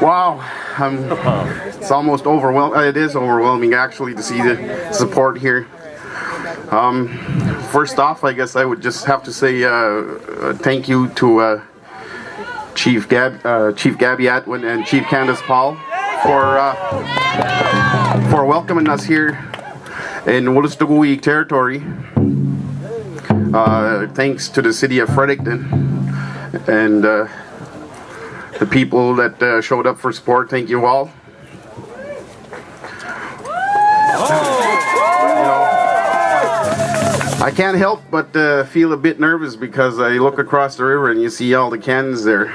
Wow, it's almost overwhelming. It is overwhelming, actually, to see the support here. First off, I guess I would just have to say thank you to Chief Gabby Atwood and Chief Candace Paul for welcoming us here in Wolastoqiyik territory. Thanks to the city of Fredericton and the people that showed up for support. Thank you all. I can't help but feel a bit nervous because I look across the river and you see all the cannons there.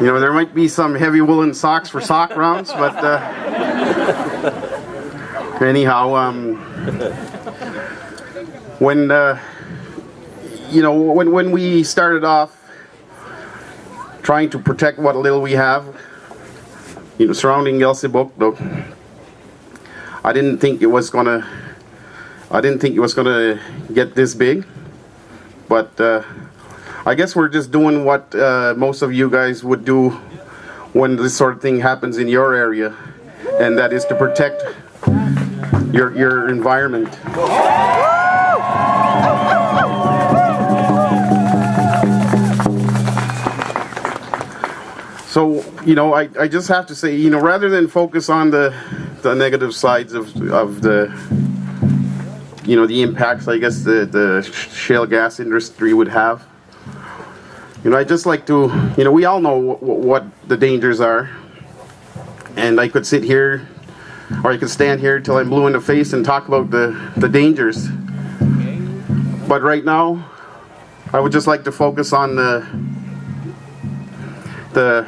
There might be some heavy woolen socks for sock rounds, but anyhow, when we started off trying to protect what little we have, surrounding Elsipogtog, I didn't think it was gonna get this big, but I guess we're just doing what most of you guys would do when this sort of thing happens in your area, and that is to protect your environment. So, I just have to say, rather than focus on the negative sides of the, the impacts, I guess, the shale gas industry would have, I'd just like to, we all know what the dangers are. And I could sit here, or I could stand here till I'm blue in the face and talk about the dangers. But right now, I would just like to focus on the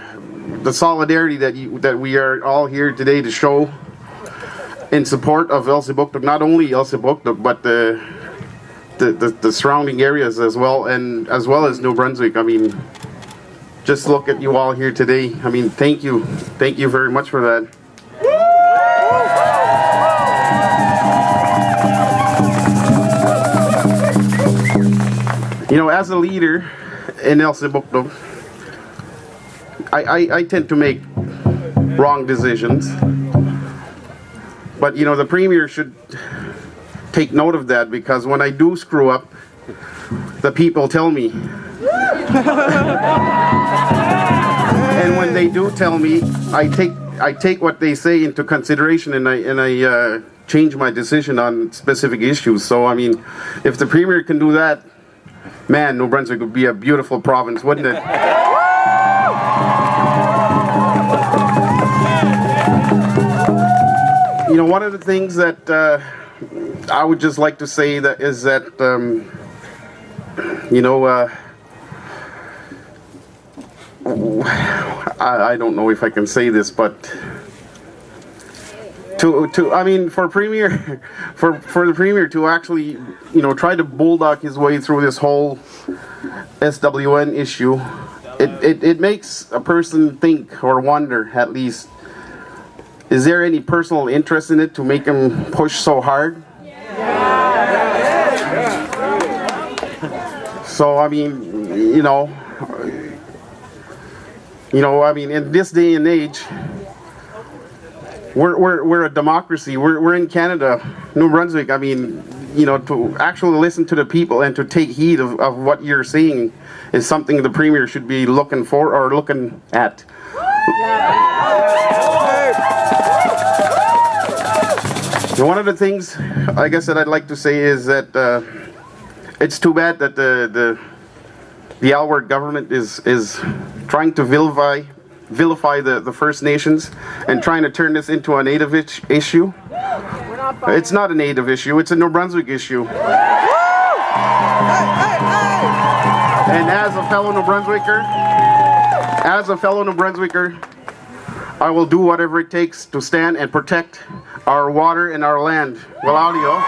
solidarity that we are all here today to show in support of Elsipogtog, not only Elsipogtog, but the surrounding areas as well, and as well as New Brunswick. I mean, just look at you all here today. I mean, thank you very much for that. As a leader in Elsipogtog, I tend to make wrong decisions, but the Premier should take note of that, because when I do screw up, the people tell me. And when they do tell me, I take what they say into consideration, and I change my decision on specific issues. So I mean, if the Premier can do that, man, New Brunswick would be a beautiful province, wouldn't it? One of the things that I would just like to say is that I don't know if I can say this, but for the Premier to actually try to bulldog his way through this whole SWN issue, it makes a person think or wonder, at least, is there any personal interest in it to make him push so hard? So I mean, in this day and age, we're a democracy. We're in Canada, New Brunswick. I mean, to actually listen to the people and to take heed of what you're saying is something the Premier should be looking for or looking at. One of the things, I guess, that I'd like to say is that it's too bad that the Alward government is trying to vilify the First Nations and trying to turn this into a Native issue. It's not a Native issue, it's a New Brunswick issue. And as a fellow New Brunswicker, I will do whatever it takes to stand and protect our water and our land. Well, audio.